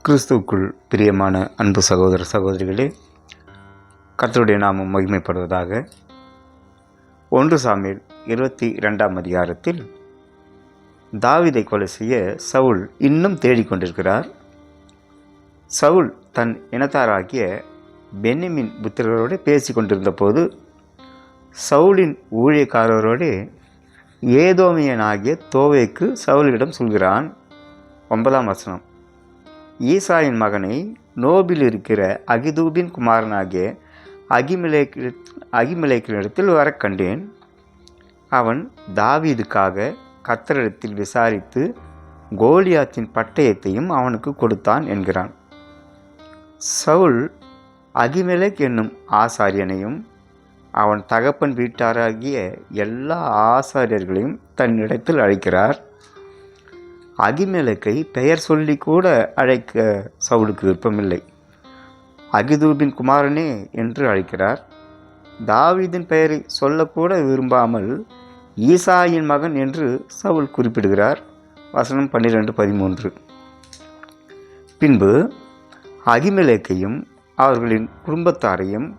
கிறிஸ்துவுக்குள் பிரியமான அன்பு சகோதர சகோதரிகளே, கர்த்தருடைய நாமம் மகிமைப்படுவதாக. 1 சாமுவேல் 22ஆம் அதிகாரத்தில் தாவீதை கொலை செய்ய சவுல் இன்னும் தேடிக்கொண்டிருக்கிறார். சவுல் தன் இனத்தாராகிய பென்யமீன் புத்திரரோடு பேசி கொண்டிருந்த போது சவுலின் ஊழியக்காரரோடு ஏதோமியனாகிய தோவேக்கு சவுலிடம் சொல்கிறான். 9ஆம் வசனம். ஈசாயின் மகனை நோபில் இருக்கிற அகிதூபின் குமாரனாகிய அகிமெலேக்கினிடத்தில் வர கண்டேன். அவன் தாவீதுக்காக கர்த்தரிடத்தில் விசாரித்து கோலியாத்தின் பட்டயத்தையும் அவனுக்கு கொடுத்தான் என்கிறான். சவுல் அகிமெலேக் என்னும் ஆசாரியனையும் அவன் தகப்பன் வீட்டாராகிய எல்லா ஆசாரியர்களையும் தன்னிடத்தில் அழைக்கிறார். அகிமெலேக்கை பெயர் சொல்லி கூட அழைக்க சவுலுக்கு விருப்பமில்லை. அகிதூபின் குமாரனே என்று அழைக்கிறார். தாவீதின் பெயரை சொல்லக்கூட விரும்பாமல் ஈசாயின் மகன் என்று சவுல் குறிப்பிடுகிறார். வசனம் 12-13. பின்பு அகிமெலேக்கையும் அவர்களின் குடும்பத்தாரையும்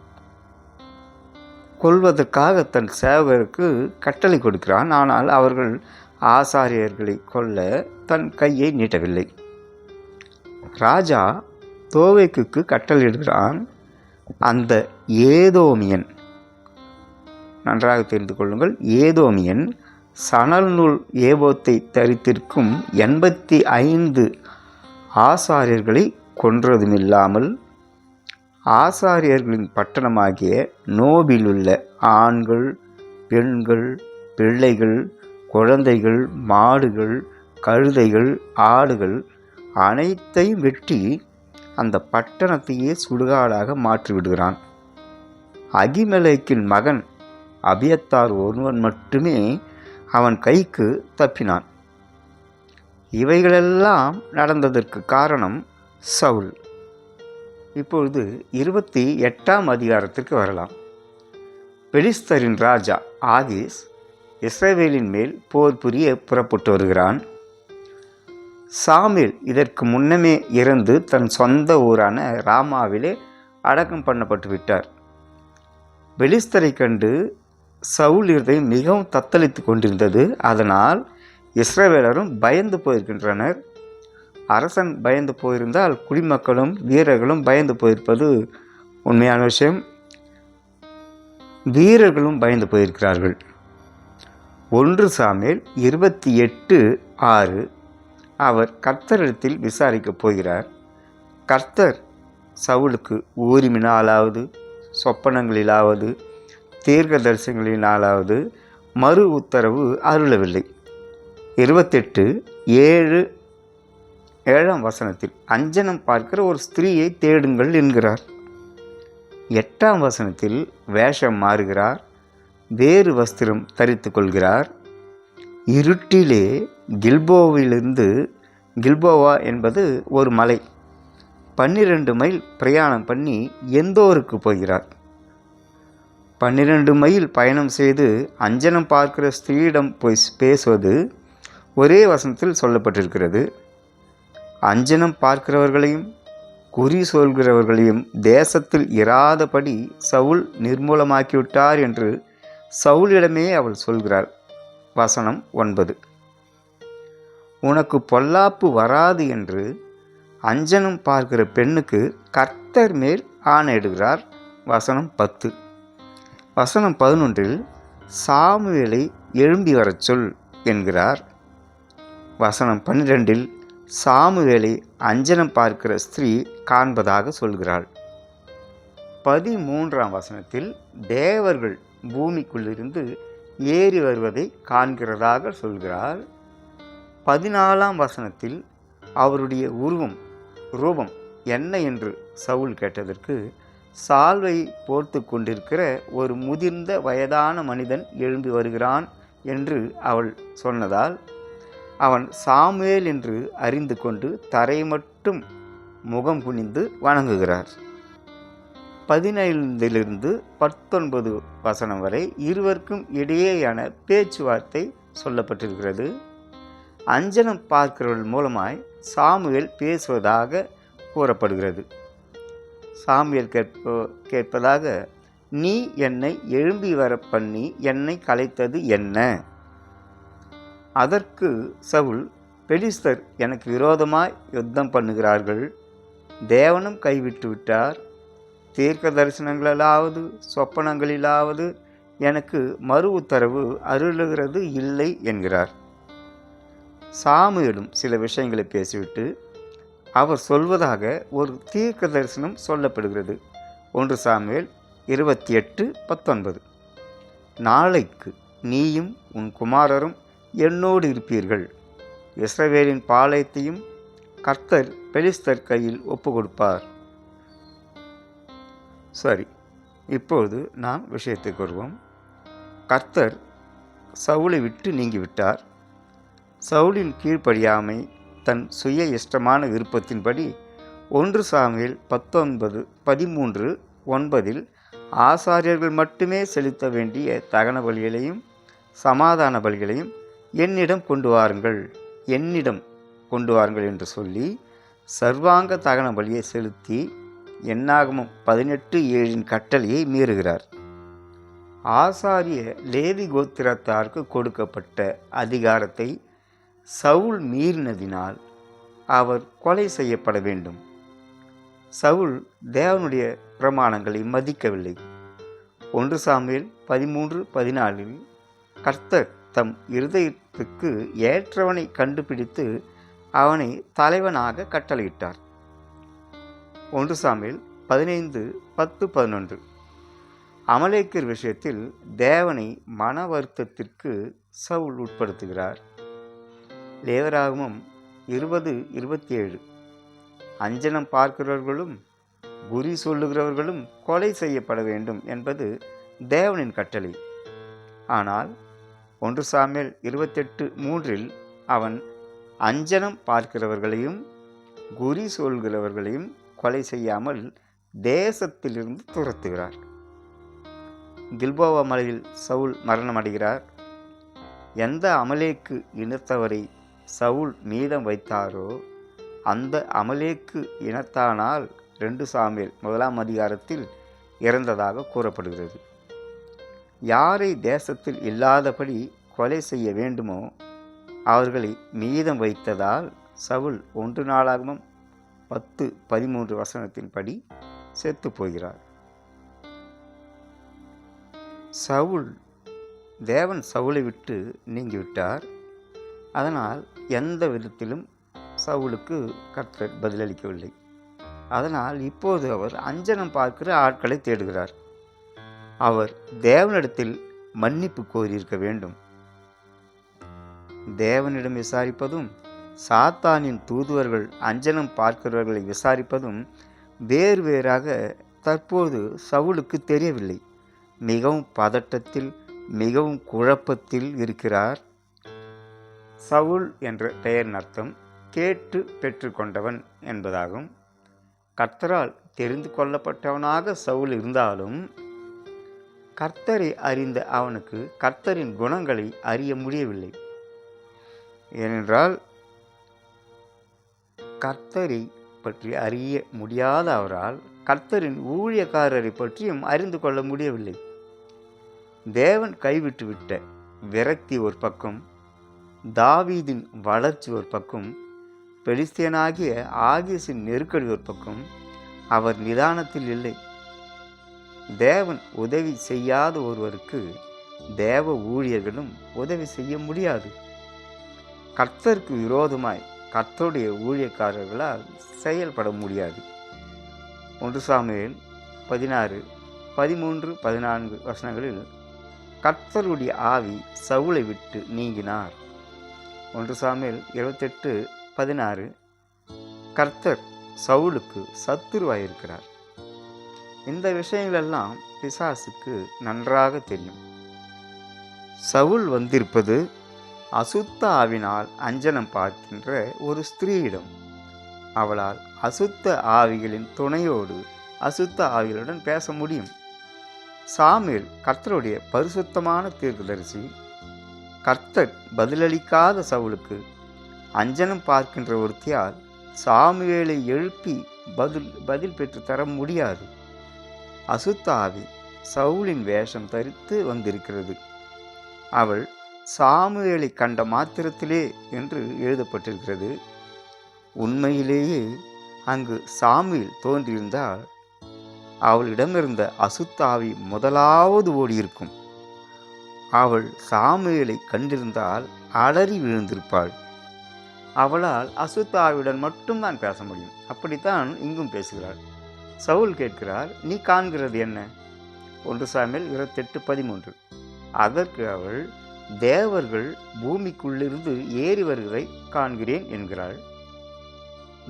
கொல்வதற்காக தன் சேவகருக்கு கட்டளை கொடுக்கிறான். ஆனால் அவர்கள் ஆசாரியர்களை கொல்ல தன் கையை நீட்டவில்லை. ராஜா தோவேக்கு கட்டளையிடுகிறான். அந்த ஏதோமியன், நன்றாக தெரிந்து கொள்ளுங்கள், ஏதோமியன் சணல் நூல் ஏபோத்தை தரித்திருக்கும் 85 ஆசாரியர்களை கொன்றதுமில்லாமல் ஆசாரியர்களின் பட்டணமாகிய நோபிலுள்ள ஆண்கள், பெண்கள், பிள்ளைகள், குழந்தைகள், மாடுகள், கழுதைகள், ஆடுகள் அனைத்தையும் வெட்டி அந்த பட்டணத்தையே சுடுகாடாக மாற்றிவிடுகிறான். அகிமெலேக்கின் மகன் அபியத்தார் ஒருவன் மட்டுமே அவன் கைக்கு தப்பினான். இவைகளெல்லாம் நடந்ததற்கு காரணம் சவுல். இப்பொழுது 28ஆம் அதிகாரத்திற்கு வரலாம். பெலிஸ்தரின் ராஜா ஆகீஸ் இஸ்ரவேலின் மேல் போர் புரிய புறப்பட்டு வருகிறான். சாமுவேல் இதற்கு முன்னமே இறந்து தன் சொந்த ஊரான ராமாவிலே அடக்கம் பண்ணப்பட்டு விட்டார். பெலிஸ்தரை கண்டு சவுல் இருதயம் மிகவும் தத்தளித்து கொண்டிருந்தது. அதனால் இஸ்ரவேலரும் பயந்து போயிருக்கின்றனர். அரசன் பயந்து போயிருந்தால் குடிமக்களும் வீரர்களும் பயந்து போயிருப்பது உண்மையான விஷயம். வீரர்களும் பயந்து போயிருக்கிறார்கள். 1 சாமுவேல் 28:6. அவர் கர்த்தரிடத்தில் விசாரிக்கப் போகிறார். கர்த்தர் சவுலுக்கு ஊரிமினாலாவது, சொப்பனங்களிலாவது, தீர்க்க தரிசனங்களினாலாவது மறு உத்தரவு அருளவில்லை. 28:7ஆம் வசனத்தில் அஞ்சனம் பார்க்கிற ஒரு ஸ்திரீயை தேடுங்கள் என்கிறார். 8ஆம் வசனத்தில் வேஷம் மாறுகிறார், வேறு வஸ்திரம் தரித்து கொள்கிறார். இருட்டிலே கில்போவா என்பது ஒரு மலை, 12 மைல் பிரயாணம் பண்ணி எந்தோருக்கு போகிறார். 12 மைல் பயணம் செய்து அஞ்சனம் பார்க்கிற ஸ்திரீயிடம் போய் பேசுவது ஒரே வசனத்தில் சொல்லப்பட்டிருக்கிறது. அஞ்சனம் பார்க்கிறவர்களையும் குறி சொல்கிறவர்களையும் தேசத்தில் இராதபடி சவுல் நிர்மூலமாக்கிவிட்டார் என்று சவுலிடமே அவள் சொல்கிறாள். வசனம் 9. உனக்கு பொல்லாப்பு வராது என்று அஞ்சனம் பார்க்கிற பெண்ணுக்கு கர்த்தர் மேல் ஆணையிடுகிறார். வசனம் 10. வசனம் 11. சாமுவேலை எழும்பி வரச் சொல் என்கிறார். வசனம் 12. சாமுவேலை அஞ்சனம் பார்க்கிற ஸ்திரீ காண்பதாக சொல்கிறாள். 13ஆம் வசனத்தில் தேவர்கள் பூமிக்குள்ளிருந்து ஏறி வருவதை காண்கிறதாக சொல்கிறார். 14ஆம் வசனத்தில் அவருடைய ரூபம் என்ன என்று சவுல் கேட்டதற்கு சால்வை போர்த்து கொண்டிருக்கிற ஒரு முதிர்ந்த வயதான மனிதன் எழும்பி வருகிறான் என்று அவள் சொன்னதால் அவன் சாமுவேல் என்று அறிந்து கொண்டு தரை மட்டும் முகம் குனிந்து வணங்குகிறார். 15-19 வசனம் வரை இருவருக்கும் இடையேயான பேச்சுவார்த்தை சொல்லப்பட்டிருக்கிறது. அஞ்சனம் பார்க்கிறவர்கள் மூலமாய் சாமுவேல் பேசுவதாக கூறப்படுகிறது. சாமுவேல் கேட்பதாக, நீ என்னை எழும்பி வர பண்ணி என்னை கலைத்தது என்ன? அதற்கு சவுல், பெலிஸ்தர் எனக்கு விரோதமாய் யுத்தம் பண்ணுகிறார்கள், தேவனும் கைவிட்டு விட்டார், தீர்க்க தரிசனங்களிலாவது சொப்பனங்களிலாவது எனக்கு மறு உத்தரவு அருளுகிறது இல்லை என்கிறார். சாமுவேலும் சில விஷயங்களை பேசிவிட்டு அவர் சொல்வதாக ஒரு தீர்க்க தரிசனம் சொல்லப்படுகிறது. 1 சாமுவேல் 28:19. நாளைக்கு நீயும் உன் குமாரரும் என்னோடு இருப்பீர்கள், இஸ்ரவேலின் பாளையத்தையும் கர்த்தர் பெலிஸ்தர் கையில் ஒப்பு கொடுப்பார். சரி, இப்போது நாம் விஷயத்துக்கு வருவோம். கர்த்தர் சவுலை விட்டு நீங்கிவிட்டார். சவுலின் கீழ்ப்படியாமை தன் சுய இஷ்டமான விருப்பத்தின்படி 1 சாமுவேல் 19:13-9 ஆசாரியர்கள் மட்டுமே செலுத்த வேண்டிய தகன பலிகளையும் சமாதான பலிகளையும் என்னிடம் கொண்டு வாருங்கள் என்று சொல்லி சர்வாங்க தகன பலியை செலுத்தி என்னாகமம் 18:7 கட்டளையை மீறுகிறார். ஆசாரிய லேவி கோத்திரத்தாருக்கு கொடுக்கப்பட்ட அதிகாரத்தை சவுல் மீறினதினால் அவர் கொலை செய்யப்பட வேண்டும். சவுல் தேவனுடைய பிரமாணங்களை மதிக்கவில்லை. 1 சாமுவேல் 13:14 கர்த்தர் தம் இருதயத்துக்கு ஏற்றவனை கண்டுபிடித்து அவனை தலைவனாக கட்டளையிட்டார். 1 சாமுவேல் 15:10-11 அமலேக்கியர் விஷயத்தில் தேவனை மன வருத்தத்திற்கு சவுல் உட்படுத்துகிறார். லேவியராகமம் 20:27 அஞ்சனம் பார்க்கிறவர்களும் குறி சொல்லுகிறவர்களும் கொலை செய்யப்பட வேண்டும் என்பது தேவனின் கட்டளை. ஆனால் 1 சாமுவேல் 28:3 அவன் அஞ்சனம் பார்க்கிறவர்களையும் குறி சொல்கிறவர்களையும் கொலை செய்யாமல் தேசத்திலிருந்து துரத்துகிறார். கில்போவா மலையில் சவுல் மரணமடைகிறார். எந்த அமலேக்கு இனத்தவரை சவுல் மீதம் வைத்தாரோ அந்த அமலேக்கு இனத்தானால் 2 சாமுவேல் 1 இறந்ததாக கூறப்படுகிறது. யாரை தேசத்தில் இல்லாதபடி கொலை செய்ய வேண்டுமோ அவர்களை மீதம் வைத்ததால் சவுல் 1 நாளாகமம் 10:13 படி செத்து போகிறார். தேவன் சவுலை விட்டு நீங்கிவிட்டார். அதனால் எந்த விதத்திலும் சவுலுக்கு கர்த்தர் பதிலளிக்கவில்லை. அதனால் இப்போது அவர் அஞ்சனம் பார்க்கிற ஆட்களை தேடுகிறார். அவர் தேவனிடத்தில் மன்னிப்பு கோரியிருக்க வேண்டும். தேவனிடம் விசாரிப்பதும் சாத்தானின் தூதுவர்கள் அஞ்சனம் பார்க்கிறவர்களை விசாரிப்பதும் வேறு வேறாக தற்போது சவுலுக்கு தெரியவில்லை. மிகவும் பதட்டத்தில் மிகவும் குழப்பத்தில் இருக்கிறார். சவுல் என்ற பெயரின் அர்த்தம் கேட்டு பெற்றுக்கொண்டவன் என்பதாகும். கர்த்தரால் தெரிந்து கொள்ளப்பட்டவனாக சவுல் இருந்தாலும் கர்த்தரை அறிந்த அவனுக்கு கர்த்தரின் குணங்களை அறிய முடியவில்லை. ஏனென்றால் கர்த்தரை பற்றி அறிய முடியாத அவரால் கர்த்தரின் ஊழியக்காரரை பற்றியும் அறிந்து கொள்ள முடியவில்லை. தேவன் கைவிட்டுவிட்ட விரக்தி ஒரு பக்கம், தாவீதின் வளர்ச்சி ஒரு பக்கம், பெலிஸ்தியனாகிய ஆகீசின் நெருக்கடி ஒரு பக்கம், அவர் நிதானத்தில் இல்லை. தேவன் உதவி செய்யாத ஒருவருக்கு தேவ ஊழியர்களும் உதவி செய்ய முடியாது. கர்த்தருக்கு விரோதமாய் கர்த்தருடைய ஊழியக்காரர்களால் செயல்பட முடியாது. 1 சாமுவேல் 16:13-14 கர்த்தருடைய ஆவி சவுலை விட்டு நீங்கினார். 1 சாமுவேல் 28:16 கர்த்தர் சவுலுக்கு சத்துருவாயிருக்கிறார். இந்த விஷயங்களெல்லாம் பிசாசுக்கு நன்றாக தெரியும். சவுல் வந்திருப்பது அசுத்த ஆவினால் அஞ்சனம் பார்க்கின்ற ஒரு ஸ்திரீயிடம். அவளால் அசுத்த ஆவிகளின் துணையோடு அசுத்த ஆவிகளுடன் பேச முடியும். சாமுவேல் கர்த்தருடைய பரிசுத்தமான தீர்க்கதரிசி. கர்த்தர் பதிலளிக்காத சவுலுக்கு அஞ்சனம் பார்க்கின்ற ஒருத்தியால் சாமுவேலை எழுப்பி பதில் பெற்று தர முடியாது. அசுத்த ஆவி சவுலின் வேஷம் தரித்து வந்திருக்கிறது. அவள் சாமுவேலை கண்ட மாத்திரத்திலே என்று எழுதப்பட்டிருக்கிறது. உண்மையிலேயே அங்கு சாமுவேல் தோன்றியிருந்தால் அவளிடமிருந்த அசுத்த ஆவி முதலாவது ஓடியிருக்கும். அவள் சாமுவேலை கண்டிருந்தால் அலறி விழுந்திருப்பாள். அவளால் அசுத்த ஆவியுடன் மட்டும்தான் பேச முடியும். அப்படித்தான் இங்கும் பேசுகிறாள். சவுல் கேட்கிறார், நீ காண்கிறது என்ன? 1 சாமுவேல் 28:13. அதற்கு அவள், தேவர்கள் பூமிக்குள்ளிருந்து ஏறி வருவதை காண்கிறேன் என்கிறாள்.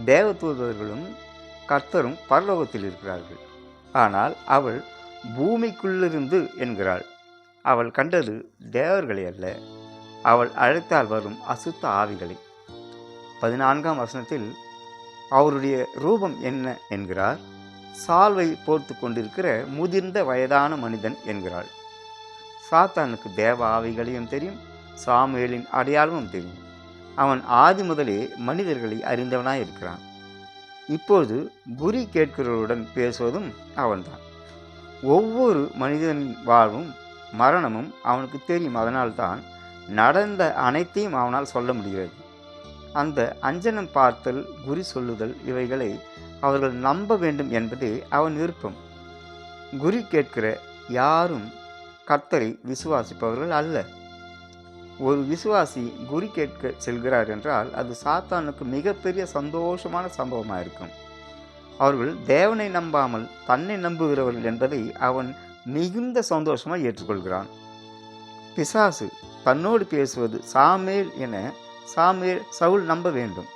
தேவதூதர்களும் கர்த்தரும் பரலோகத்தில் இருக்கிறார்கள். ஆனால் அவள் பூமிக்குள்ளிருந்து என்கிறாள். அவள் கண்டது தேவர்களை அல்ல, அவள் அழைத்தால் வரும் அசுத்த ஆவிகளை. 14ஆம் வசனத்தில் அவருடைய ரூபம் என்ன என்கிறார். சால்வை போர்த்து கொண்டிருக்கிற முதிர்ந்த வயதான மனிதன் என்கிறாள். சாத்தானுக்கு தேவ ஆவிகளையும் தெரியும், சாமுவேலின் அடையாளமும் தெரியும். அவன் ஆதி முதலே மனிதர்களை அறிந்தவனாய் இருக்கிறான். இப்போது குறி கேட்கிறவருடன் பேசுவதும் அவன்தான். ஒவ்வொரு மனிதனின் வாழ்வும் மரணமும் அவனுக்கு தெரியும். அதனால்தான் நடந்த அனைத்தையும் அவனால் சொல்ல முடிகிறது. அந்த அஞ்சனம் பார்த்தல், குறி சொல்லுதல் இவைகளை அவர்கள் நம்ப வேண்டும் என்பதே அவன் விருப்பம். குறி கேட்கிற யாரும் கர்த்தரை விசுவாசிப்பவர்கள் அல்ல. ஒரு விசுவாசி குறி கேட்க செல்கிறார் என்றால் அது சாத்தானுக்கு மிகப்பெரிய சந்தோஷமான சம்பவமாக இருக்கும். அவர்கள் தேவனை நம்பாமல் தன்னை நம்புகிறவர்கள் என்பதை அவன் மிகுந்த சந்தோஷமாக ஏற்றுக்கொள்கிறான். பிசாசு தன்னோடு பேசுவது சாமுவேல் என சவுல் நம்ப வேண்டும்.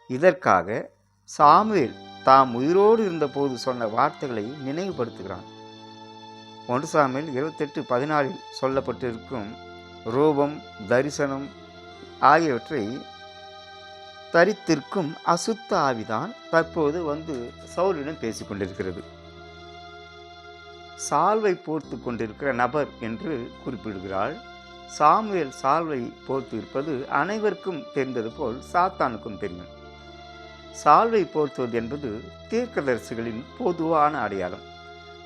இதற்காக சாமுவேல் தாம் உயிரோடு இருந்தபோது சொன்ன வார்த்தைகளை நினைவுபடுத்துகிறான். 1 சாமுவேல் 28:14 சொல்லப்பட்டிருக்கும் ரூபம், தரிசனம் ஆகியவற்றை தரித்திருக்கும் அசுத்த ஆவிதான் தற்போது வந்து சவுலிடம் பேசிக்கொண்டிருக்கிறது. சால்வை போர்த்து கொண்டிருக்கிற நபர் என்று குறிப்பிடுகிறாள். சாமுவேல் சால்வை போர்த்து இருப்பது அனைவருக்கும் தெரிந்தது போல் சாத்தானுக்கும் தெரியும். சால்வை போர்த்துவது என்பது தீர்க்கதரிசிகளின் பொதுவான அடையாளம்.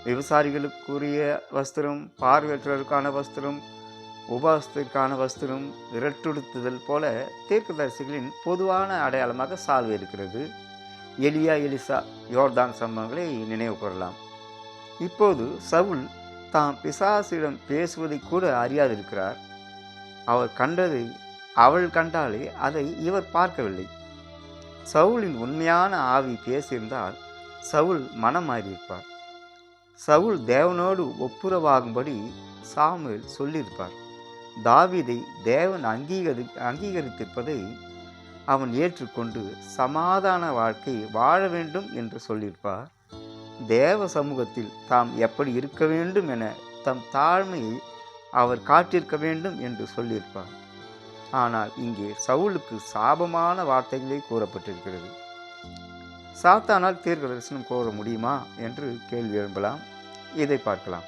விவசாயிகளுக்குரிய வஸ்திரம், பார்வையற்றோருக்கான வஸ்திரம், உபவாசத்திற்கான வஸ்திரம், இரட்டுடுத்துதல் போல தீர்க்கதரிசிகளின் பொதுவான அடையாளமாக சால்வை இருக்கிறது. எலியா, எலிசா, யோர்தான் சம்பவங்களை நினைவு கூறலாம். இப்போது சவுல் தாம் பிசாசிடம் பேசுவதை கூட அறியாதிருக்கிறார். அவள் கண்டாலே அதை இவர் பார்க்கவில்லை. சவுலின் உண்மையான ஆவி பேசியிருந்தால் சவுல் மனம் மாறியிருப்பார். சவுல் தேவனோடு ஒப்புரவாகும்படி சாமுவேல் சொல்லியிருப்பார். தாவீதை தேவன் அங்கீகரித்திருப்பதை அவன் ஏற்றுக்கொண்டு சமாதான வாழ்க்கை வாழ வேண்டும் என்று சொல்லியிருப்பார். தேவ சமூகத்தில் தாம் எப்படி இருக்க வேண்டும் என தம் தாழ்மையை அவர் காட்டியிருக்க வேண்டும் என்று சொல்லியிருப்பார். ஆனால் இங்கே சவுலுக்கு சாபமான வார்த்தைகளே கூறப்பட்டிருக்கிறது. சாத்தானால் தீர்க்க தரிசனம் கூற முடியுமா என்று கேள்வி எழும்பலாம். இதை பார்க்கலாம்.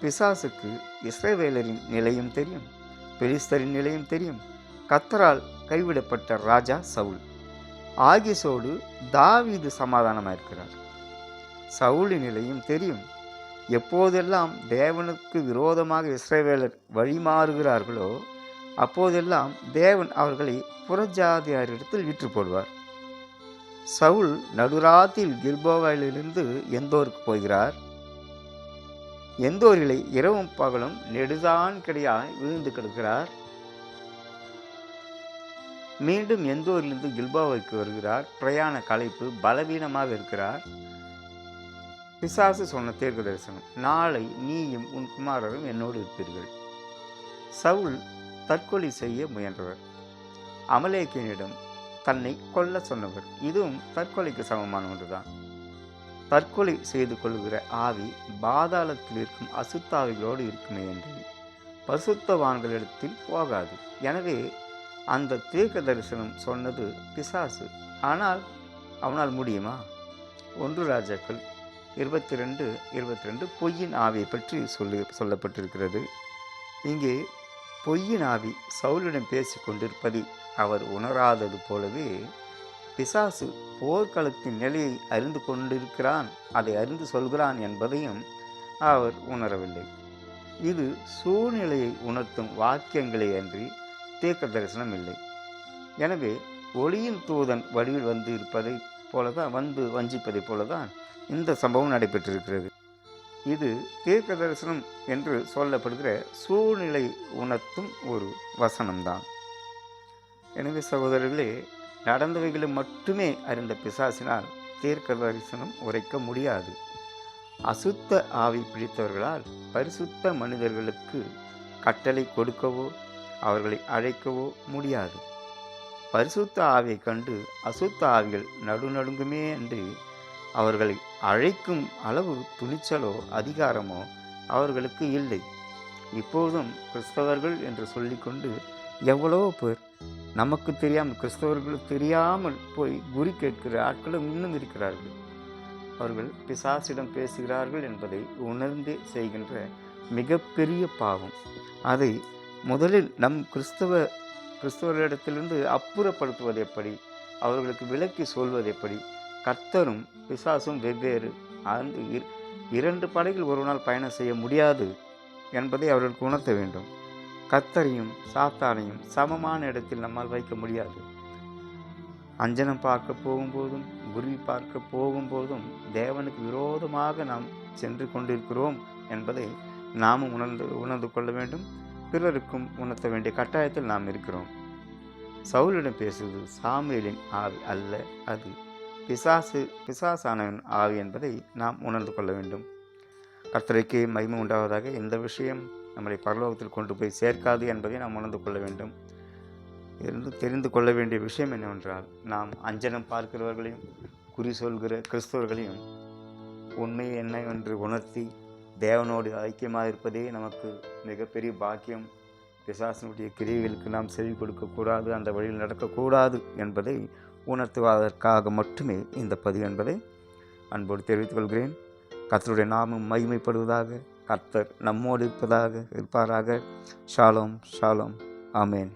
பிசாசுக்கு இஸ்ரவேலரின் நிலையும் தெரியும், பெலிஸ்தரின் நிலையும் தெரியும். கர்த்தரால் கைவிடப்பட்ட ராஜா சவுல். ஆகீசோடு தாவீது சமாதானமாக இருக்கிறார். சவுலின் நிலையும் தெரியும். எப்போதெல்லாம் தேவனுக்கு விரோதமாக இஸ்ரவேலர் வழிமாறுகிறார்களோ அப்போதெல்லாம் தேவன் அவர்களை புறஜாதியாரிடத்தில் விற்று போடுவார். சவுல் நடுராத்தில் கில்போவாவிலிருந்து எந்தோருக்கு போகிறார். எந்தோரிலை இரவும் பகலும் நெடுதான் கிடையாய் விழுந்து கிடக்கிறார். மீண்டும் எந்தோரிலிருந்து கில்போவாவுக்கு வருகிறார். பிரயாண களைப்பு, பலவீனமாக இருக்கிறார். பிசாசு சொன்ன தீர்க்க தரிசனம், நாளை நீயும் உன் குமாரரும் என்னோடு இருப்பீர்கள். சவுல் தற்கொலை செய்ய முயன்றவர். அமலேக்கியனிடம் தன்னை கொல்ல சொன்னவர். இதுவும் தற்கொலைக்கு சமமான ஒன்றுதான். தற்கொலை செய்து கொள்கிற ஆவி பாதாளத்தில் இருக்கும் அசுத்தாவிகளோடு இருக்குமே என்று பரிசுத்தவான்களிடத்தில் போகாது. எனவே அந்த தீர்க்க தரிசனம் சொன்னது பிசாசு. ஆனால் அவனால் முடியுமா? 1 ராஜாக்கள் 22:22 பொய்யின் ஆவியை பற்றி சொல்லப்பட்டிருக்கிறது. இங்கே பொய்யின் ஆவி சவுலிடம் பேசி கொண்டிருப்பதை அவர் உணராதது போலவே பிசாசு போர்க்களத்தின் நிலையை அறிந்து கொண்டிருக்கிறான், அதை அறிந்து சொல்கிறான் என்பதையும் அவர் உணரவில்லை. இது சூழ்நிலையை உணர்த்தும் வாக்கியங்களே அன்றி தீர்க்க தரிசனம் இல்லை. எனவே ஒளியின் தூதன் வடிவில் வந்து இருப்பதை போலதான், வந்து வஞ்சிப்பதைப் போலதான் இந்த சம்பவம் நடைபெற்றிருக்கிறது. இது தீர்க்க தரிசனம் என்று சொல்லப்படுகிற சூழ்நிலை உணர்த்தும் ஒரு வசனம்தான். எனவே சகோதரர்களே, நடந்தவைகளை மட்டுமே அறிந்த பிசாசினால் தீர்க்க தரிசனம் உரைக்க முடியாது. அசுத்த ஆவி பிடித்தவர்களால் பரிசுத்த மனிதர்களுக்கு கட்டளை கொடுக்கவோ அவர்களை அழைக்கவோ முடியாது. பரிசுத்த ஆவியை கண்டு அசுத்த ஆவிகள் நடுநடுங்குமே என்று அவர்களை அழைக்கும் அளவு துணிச்சலோ அதிகாரமோ அவர்களுக்கு இல்லை. இப்போதும் கிறிஸ்தவர்கள் என்று சொல்லிக்கொண்டு எவ்வளவோ பேர் நமக்கு தெரியாமல், கிறிஸ்தவர்களுக்கு தெரியாமல் போய் குறி கேட்கிற ஆட்களும் இன்னும் இருக்கிறார்கள். அவர்கள் பிசாசிடம் பேசுகிறார்கள் என்பதை உணர்ந்தே செய்கின்ற மிகப்பெரிய பாவம். அதை முதலில் நம் கிறிஸ்தவர்களிடத்திலிருந்து அப்புறப்படுத்துவது எப்படி, அவர்களுக்கு விலக்கி சொல்வது எப்படி? கர்த்தரும் பிசாசும் வெவ்வேறு, அந்த இரண்டு படகில் ஒரு நாள் பயணம் செய்ய முடியாது என்பதை அவர்களுக்கு உணர்த்த வேண்டும். கர்த்தரையும் சாத்தானையும் சமமான இடத்தில் நம்மால் வைக்க முடியாது. அஞ்சனம் பார்க்க போகும்போதும் குருவி பார்க்க போகும்போதும் தேவனுக்கு விரோதமாக நாம் சென்று கொண்டிருக்கிறோம் என்பதை நாமும் உணர்ந்து கொள்ள வேண்டும். பிறருக்கும் உணர்த்த வேண்டிய கட்டாயத்தில் நாம் இருக்கிறோம். சவுலிடம் பேசுவது சாமுவேலின் ஆவி அல்ல, அது பிசாசானவன் ஆவி என்பதை நாம் உணர்ந்து கொள்ள வேண்டும். கர்த்தருக்கு மகிமை உண்டாவதாக. இந்த விஷயம் நம்மளை பரலோகத்தில் கொண்டு போய் சேர்க்காது என்பதை நாம் உணர்ந்து கொள்ள வேண்டும். இருந்து தெரிந்து கொள்ள வேண்டிய விஷயம் என்னவென்றால், நாம் அஞ்சனம் பார்க்கிறவர்களையும் குறி சொல்கிற கிறிஸ்தவர்களையும் உண்மை என்ன என்று உணர்த்தி தேவனோடு ஐக்கியமாக இருப்பதே நமக்கு மிகப்பெரிய பாக்கியம். பிசாசனுடைய கிரியைகளுக்கு நாம் செவி கொடுக்கக்கூடாது, அந்த வழியில் நடக்கக்கூடாது என்பதை உணர்த்துவதற்காக மட்டுமே இந்த பதிவு என்பதை அன்போடு தெரிவித்துக் கொள்கிறேன். கர்த்தருடைய நாமம் மகிமைப்படுவதாக. கர்த்தர் நம்மோடு இருப்பாராக. ஷாலோம் ஷாலோம். ஆமேன்.